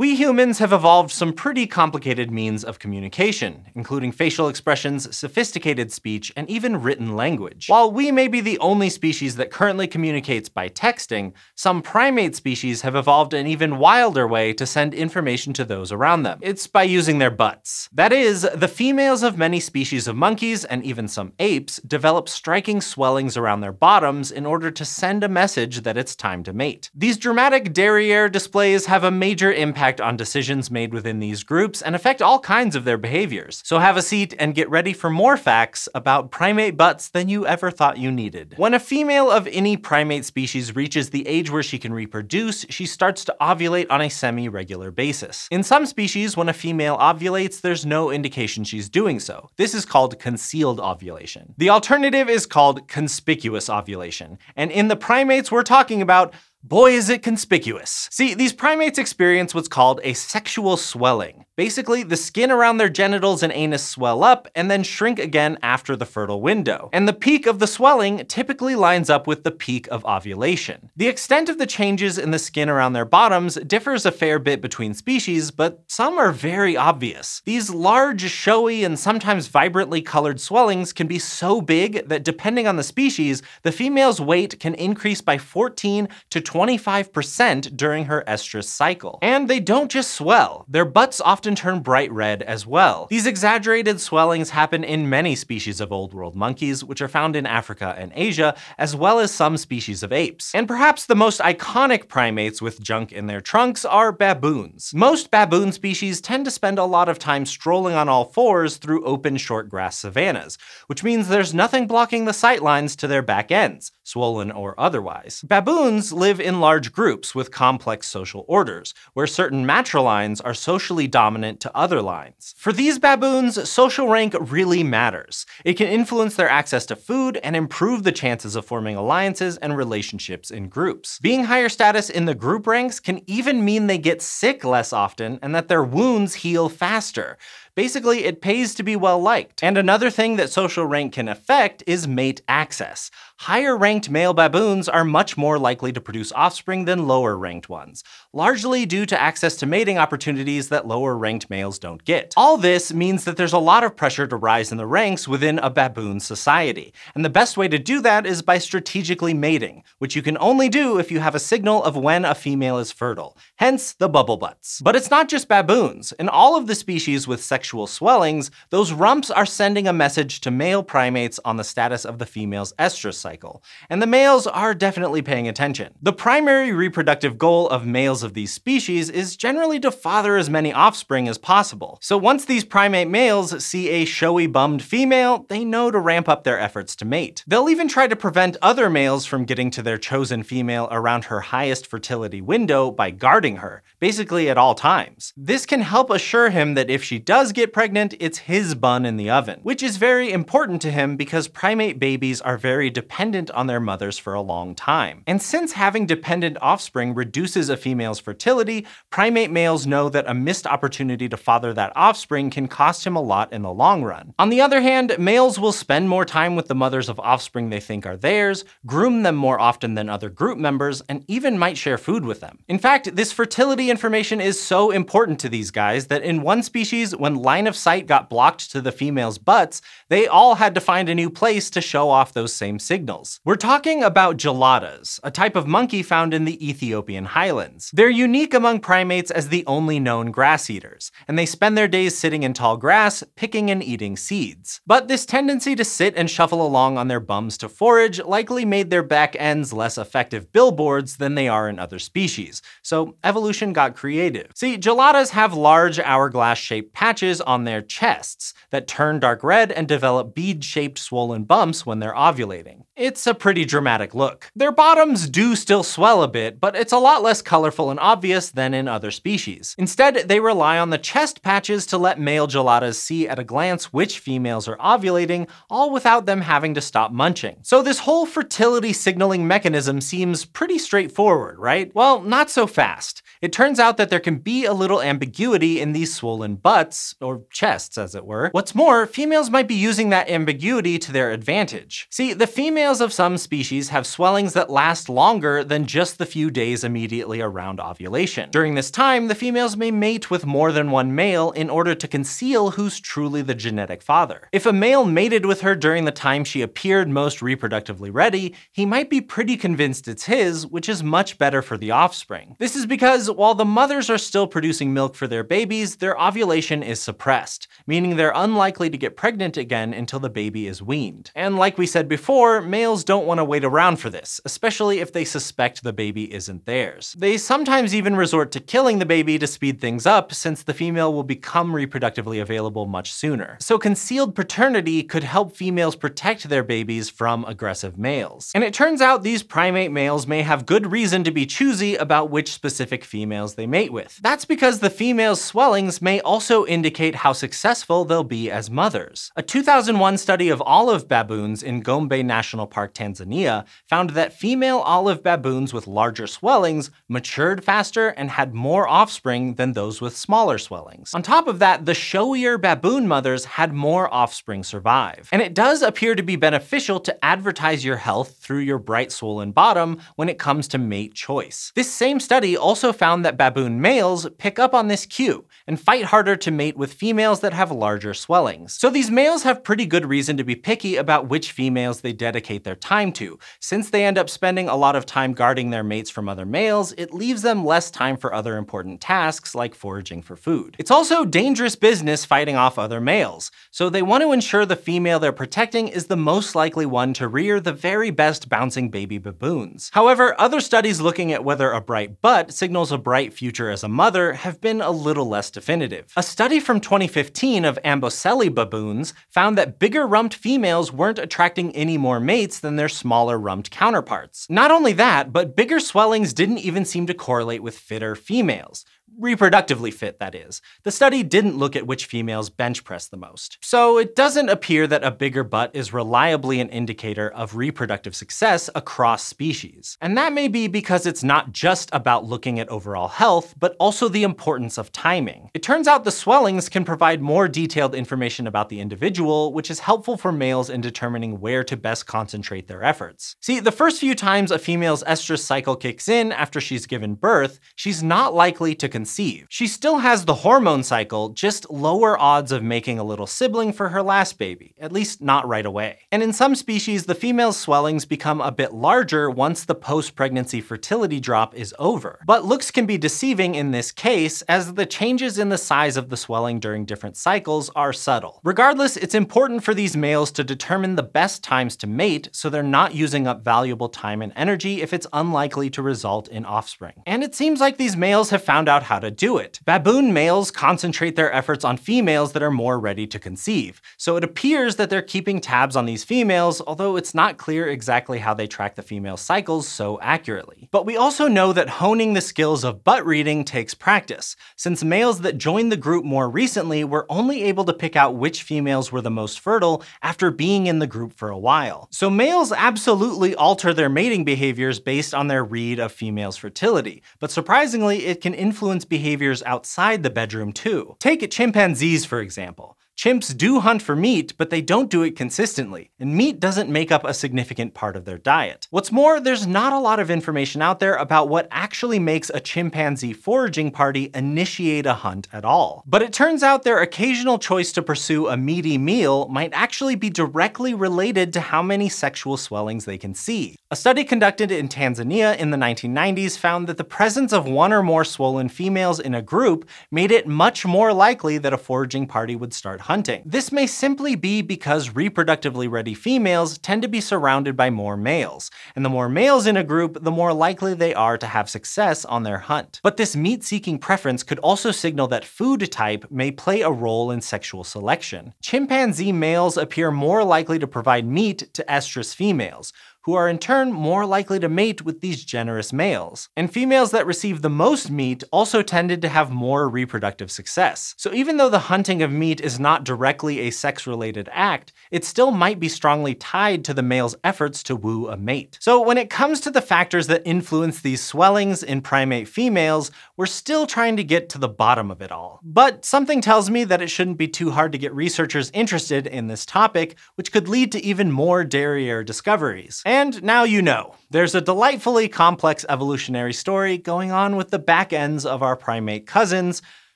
We humans have evolved some pretty complicated means of communication, including facial expressions, sophisticated speech, and even written language. While we may be the only species that currently communicates by texting, some primate species have evolved an even wilder way to send information to those around them. It's by using their butts. That is, the females of many species of monkeys, and even some apes, develop striking swellings around their bottoms in order to send a message that it's time to mate. These dramatic derriere displays have a major impact on decisions made within these groups and affect all kinds of their behaviors. So have a seat and get ready for more facts about primate butts than you ever thought you needed. When a female of any primate species reaches the age where she can reproduce, she starts to ovulate on a semi-regular basis. In some species, when a female ovulates, there's no indication she's doing so. This is called concealed ovulation. The alternative is called conspicuous ovulation. And in the primates we're talking about, boy, is it conspicuous. See, these primates experience what's called a sexual swelling. Basically, the skin around their genitals and anus swell up and then shrink again after the fertile window. And the peak of the swelling typically lines up with the peak of ovulation. The extent of the changes in the skin around their bottoms differs a fair bit between species, but some are very obvious. These large, showy, and sometimes vibrantly colored swellings can be so big that depending on the species, the female's weight can increase by 14 to 25% during her estrus cycle. And they don't just swell, their butts often turn bright red as well. These exaggerated swellings happen in many species of Old World monkeys, which are found in Africa and Asia, as well as some species of apes. And perhaps the most iconic primates with junk in their trunks are baboons. Most baboon species tend to spend a lot of time strolling on all fours through open short grass savannas, which means there's nothing blocking the sight lines to their back ends, swollen or otherwise. Baboons live in large groups with complex social orders, where certain matrilines are socially dominant to other lines. For these baboons, social rank really matters. It can influence their access to food and improve the chances of forming alliances and relationships in groups. Being higher status in the group ranks can even mean they get sick less often and that their wounds heal faster. Basically, it pays to be well-liked. And another thing that social rank can affect is mate access. Higher-ranked male baboons are much more likely to produce offspring than lower-ranked ones, largely due to access to mating opportunities that lower-ranked males don't get. All this means that there's a lot of pressure to rise in the ranks within a baboon society, and the best way to do that is by strategically mating, which you can only do if you have a signal of when a female is fertile, hence the bubble butts. But it's not just baboons. In all of the species with sexual swellings, those rumps are sending a message to male primates on the status of the female's estrus cycle, and the males are definitely paying attention. The primary reproductive goal of males of these species is generally to father as many offspring as possible. So once these primate males see a showy bummed female, they know to ramp up their efforts to mate. They'll even try to prevent other males from getting to their chosen female around her highest fertility window by guarding her, basically at all times. This can help assure him that if she does get pregnant, it's his bun in the oven, which is very important to him because primate babies are very dependent on their mothers for a long time. And since having dependent offspring reduces a female's fertility, primate males know that a missed opportunity to father that offspring can cost him a lot in the long run. On the other hand, males will spend more time with the mothers of offspring they think are theirs, groom them more often than other group members, and even might share food with them. In fact, this fertility information is so important to these guys that in one species, when line of sight got blocked to the females' butts, they all had to find a new place to show off those same signals. We're talking about geladas, a type of monkey found in the Ethiopian highlands. They're unique among primates as the only known grass eaters, and they spend their days sitting in tall grass, picking and eating seeds. But this tendency to sit and shuffle along on their bums to forage likely made their back ends less effective billboards than they are in other species, so evolution got creative. See, geladas have large hourglass-shaped patches on their chests that turn dark red and develop bead-shaped swollen bumps when they're ovulating. It's a pretty dramatic look. Their bottoms do still swell a bit, but it's a lot less colorful and obvious than in other species. Instead, they rely on the chest patches to let male geladas see at a glance which females are ovulating, all without them having to stop munching. So this whole fertility signaling mechanism seems pretty straightforward, right? Well, not so fast. It turns out that there can be a little ambiguity in these swollen butts, or chests as it were. What's more, females might be using that ambiguity to their advantage. See, the females of some species have swellings that last longer than just the few days immediately around ovulation. During this time, the females may mate with more than one male in order to conceal who's truly the genetic father. If a male mated with her during the time she appeared most reproductively ready, he might be pretty convinced it's his, which is much better for the offspring. This is because while the mothers are still producing milk for their babies, their ovulation is suppressed, meaning they're unlikely to get pregnant again until the baby is weaned. And like we said before, males don't want to wait around for this, especially if they suspect the baby isn't theirs. They sometimes even resort to killing the baby to speed things up, since the female will become reproductively available much sooner. So concealed paternity could help females protect their babies from aggressive males. And it turns out these primate males may have good reason to be choosy about which specific females they mate with. That's because the female's swellings may also indicate how successful they'll be as mothers. A 2001 study of olive baboons in Gombe National Park, Tanzania, found that female olive baboons with larger swellings matured faster and had more offspring than those with smaller swellings. On top of that, the showier baboon mothers had more offspring survive. And it does appear to be beneficial to advertise your health through your bright swollen bottom when it comes to mate choice. This same study also found that baboon males pick up on this cue and fight harder to mate with females that have larger swellings. So these males have pretty good reason to be picky about which females they dedicate their time to. Since they end up spending a lot of time guarding their mates from other males, it leaves them less time for other important tasks like foraging for food. It's also dangerous business fighting off other males, so they want to ensure the female they're protecting is the most likely one to rear the very best bouncing baby baboons. However, other studies looking at whether a bright butt signals a bright future as a mother have been a little less definitive. A study from 2015 of Amboseli baboons found that bigger rumped females weren't attracting any more mates than their smaller rumped counterparts. Not only that, but bigger swellings didn't even seem to correlate with fitter females. Reproductively fit, that is. The study didn't look at which females bench press the most. So it doesn't appear that a bigger butt is reliably an indicator of reproductive success across species. And that may be because it's not just about looking at overall health, but also the importance of timing. It turns out the swellings can provide more detailed information about the individual, which is helpful for males in determining where to best concentrate their efforts. See, the first few times a female's estrus cycle kicks in after she's given birth, she's not likely to conceive. She still has the hormone cycle, just lower odds of making a little sibling for her last baby, at least not right away. And in some species, the female's swellings become a bit larger once the post-pregnancy fertility drop is over. But looks can be deceiving in this case, as the changes in the size of the swelling during different cycles are subtle. Regardless, it's important for these males to determine the best times to mate so they're not using up valuable time and energy if it's unlikely to result in offspring. And it seems like these males have found out how to do it. Baboon males concentrate their efforts on females that are more ready to conceive, so it appears that they're keeping tabs on these females, although it's not clear exactly how they track the female cycles so accurately. But we also know that honing the skills of butt reading takes practice, since males that joined the group more recently were only able to pick out which females were the most fertile after being in the group for a while. So males absolutely alter their mating behaviors based on their read of females' fertility, but surprisingly, it can influence behaviors outside the bedroom too. Take chimpanzees, for example. Chimps do hunt for meat, but they don't do it consistently, and meat doesn't make up a significant part of their diet. What's more, there's not a lot of information out there about what actually makes a chimpanzee foraging party initiate a hunt at all. But it turns out their occasional choice to pursue a meaty meal might actually be directly related to how many sexual swellings they can see. A study conducted in Tanzania in the 1990s found that the presence of one or more swollen females in a group made it much more likely that a foraging party would start hunting. This may simply be because reproductively ready females tend to be surrounded by more males, and the more males in a group, the more likely they are to have success on their hunt. But this meat-seeking preference could also signal that food type may play a role in sexual selection. Chimpanzee males appear more likely to provide meat to estrus females, who are in turn more likely to mate with these generous males. And females that receive the most meat also tended to have more reproductive success. So even though the hunting of meat is not directly a sex-related act, it still might be strongly tied to the male's efforts to woo a mate. So when it comes to the factors that influence these swellings in primate females, we're still trying to get to the bottom of it all. But something tells me that it shouldn't be too hard to get researchers interested in this topic, which could lead to even more derriere discoveries. And now you know. There's a delightfully complex evolutionary story going on with the back ends of our primate cousins,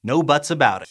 no buts about it.